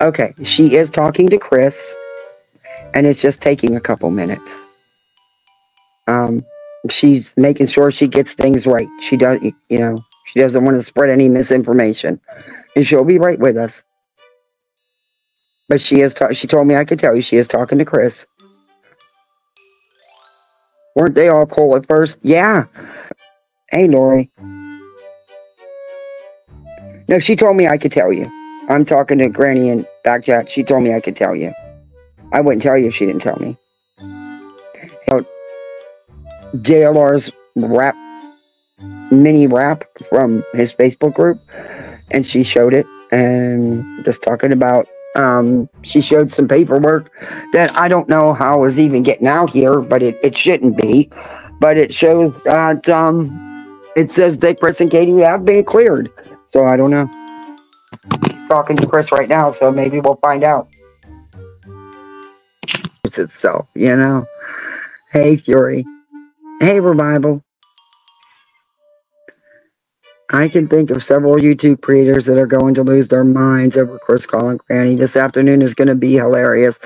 Okay, she is talking to Chris, and it's just taking a couple minutes. She's making sure she gets things right. She doesn't want to spread any misinformation, and she'll be right with us. But she told me I could tell you she is talking to Chris. Weren't they all cool at first? Yeah. Hey, Lori. No, she told me I could tell you. I'm talking to Granny in back chat. She told me I could tell you. I wouldn't tell you if she didn't tell me. JLR's mini rap from his Facebook group, and she showed it, and just talking about, she showed some paperwork that I don't know how is even getting out here, but it shouldn't be. But it shows that, it says that Chris and Katie have been cleared. So I don't know. Talking to Chris right now, so maybe we'll find out. It's itself, you know. Hey, Fury. Hey, Revival. I can think of several YouTube creators that are going to lose their minds over Chris calling Granny. This afternoon is going to be hilarious.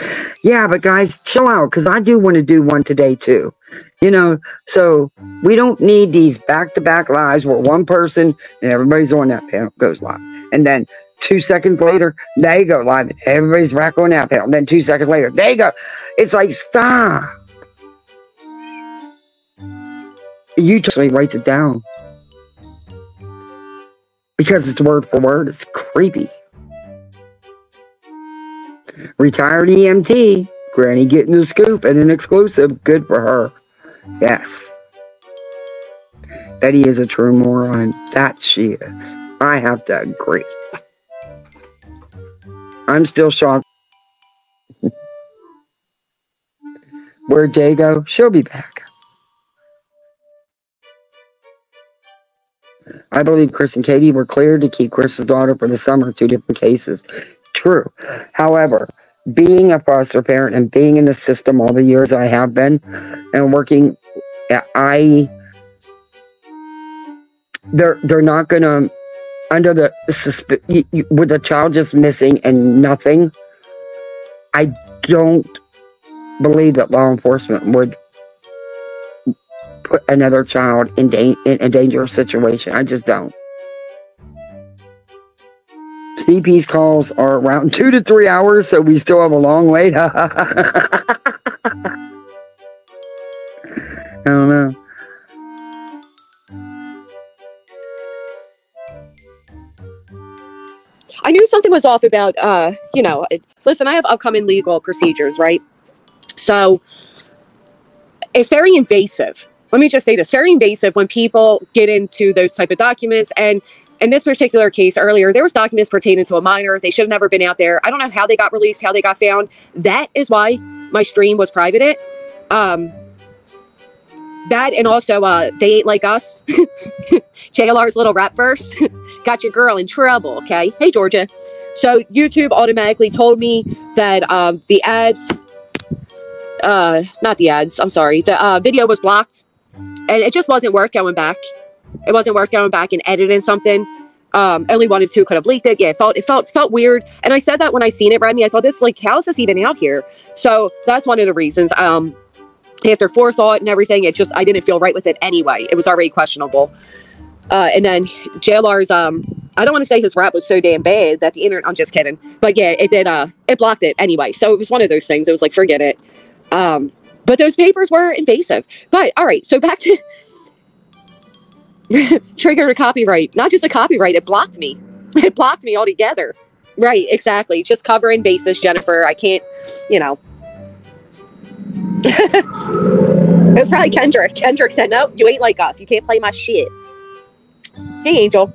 Yeah, but guys, chill out, because I do want to do one today, too. You know, so we don't need these back-to-back lives where one person and everybody's on that panel goes live. And then 2 seconds later, they go live. And everybody's back on that panel. And then 2 seconds later, they go. It's like, stop. You totally writes it down. Because it's word for word. It's creepy. Retired EMT. Granny getting the scoop and an exclusive. Good for her. Yes. Betty is a true moron. That she is. I have to agree. I'm still shocked. Where'd Jay go? She'll be back. I believe Chris and Katie were cleared to keep Chris's daughter for the summer. 2 different cases. True. However, being a foster parent and being in the system all the years I have been and working, they're not gonna, under the with the child just missing and nothing, I don't believe that law enforcement would put another child in a dangerous situation. I just don't. CP's calls are around 2 to 3 hours, so we still have a long wait. I don't know. I knew something was off about, listen, I have upcoming legal procedures, right? So it's very invasive. Let me just say this, very invasive when people get into those type of documents. And in this particular case earlier, there was documents pertaining to a minor. They should have never been out there. I don't know how they got released, how they got found. That is why my stream was privated. That and also, They Ain't Like Us. JLR's little rap verse. Got your girl in trouble, okay? Hey, Georgia. So YouTube automatically told me that the ads, not the ads, I'm sorry. The video was blocked. And it just wasn't worth going back. It wasn't worth going back and editing something. Only one of two could have leaked it. Yeah, it felt weird. And I said that when I seen it, Remy. I thought this, like, how is this even out here? So that's one of the reasons. After forethought and everything, I didn't feel right with it anyway. It was already questionable. And then JLR's, I don't want to say his rap was so damn bad that the internet, I'm just kidding. But yeah, it did, it blocked it anyway. So it was one of those things. It was like, forget it. But those papers were invasive. But all right, so back to triggered a copyright. Not just a copyright, it blocked me. It blocked me altogether. Right, exactly. Just covering bases, Jennifer. I can't, It was probably Kendrick. Kendrick said, no, you ain't like us. You can't play my shit. Hey, Angel.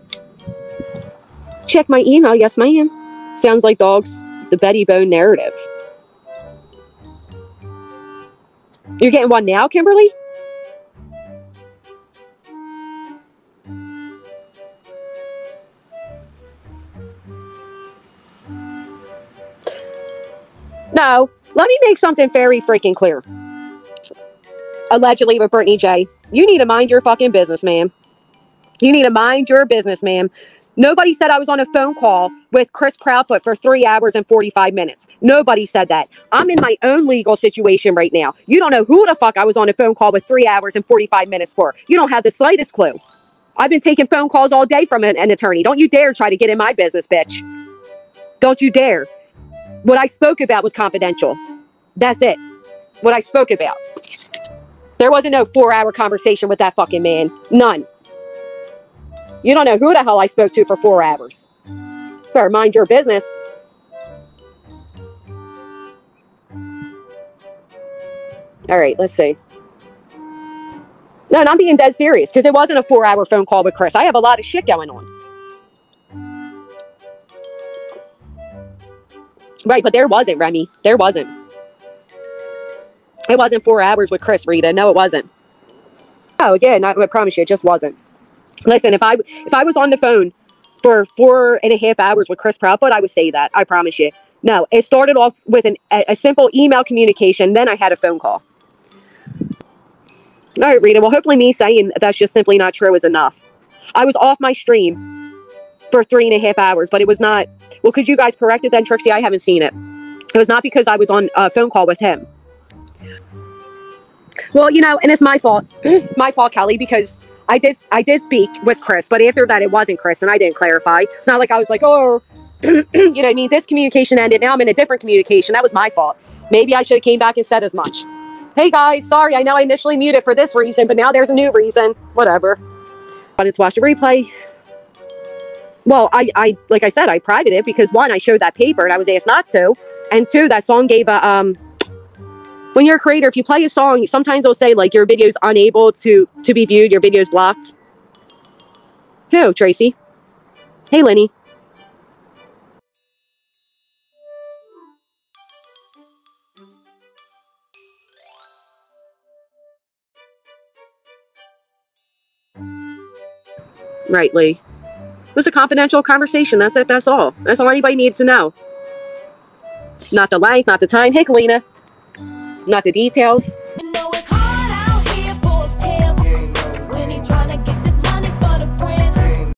Check my email. Yes, ma'am. Sounds like dogs. The Betty Bone narrative. You're getting one now, Kimberly? No. Let me make something very freaking clear. Allegedly with Brittany J. You need to mind your fucking business, ma'am. You need to mind your business, ma'am. Nobody said I was on a phone call with Chris Proudfoot for 3 hours and 45 minutes. Nobody said that. I'm in my own legal situation right now. You don't know who the fuck I was on a phone call with 3 hours and 45 minutes for. You don't have the slightest clue. I've been taking phone calls all day from an attorney. Don't you dare try to get in my business, bitch. Don't you dare. What I spoke about was confidential. That's it. What I spoke about. There wasn't no 4-hour conversation with that fucking man. None. You don't know who the hell I spoke to for 4 hours. Better mind your business. All right, let's see. No, and I'm being dead serious because it wasn't a 4-hour phone call with Chris. I have a lot of shit going on. Right, but there wasn't, Remy. There wasn't. It wasn't 4 hours with Chris, Rita. No, it wasn't. Oh, again, I promise you, it just wasn't. Listen, if I was on the phone for 4.5 hours with Chris Proudfoot, I would say that. I promise you. No, it started off with a simple email communication. Then I had a phone call. All right, Rita. Well, hopefully me saying that's just simply not true is enough. I was off my stream for 3.5 hours, but it was not. Well, could you guys correct it then, Trixie? I haven't seen it. It was not because I was on a phone call with him. Well, you know, and it's my fault. It's my fault, Kelly, because I did speak with Chris, but after that, it wasn't Chris, and I didn't clarify. It's not like I was like, oh, you know what I mean? This communication ended. Now I'm in a different communication. That was my fault. Maybe I should have came back and said as much. Hey, guys, sorry. I know I initially muted for this reason, but now there's a new reason. Whatever. But it's watch the replay. Well, I like I said, I privated it because, one, I showed that paper, and I was asked not to. And two, that song gave a, when you're a creator, if you play a song, sometimes they'll say, like, your video's unable to be viewed, your video's blocked. Who, Tracy? Hey, Lenny. Right, Lee. It was a confidential conversation. That's it. That's all. That's all anybody needs to know. Not the length, not the time. Hey, Kalina. Not the details.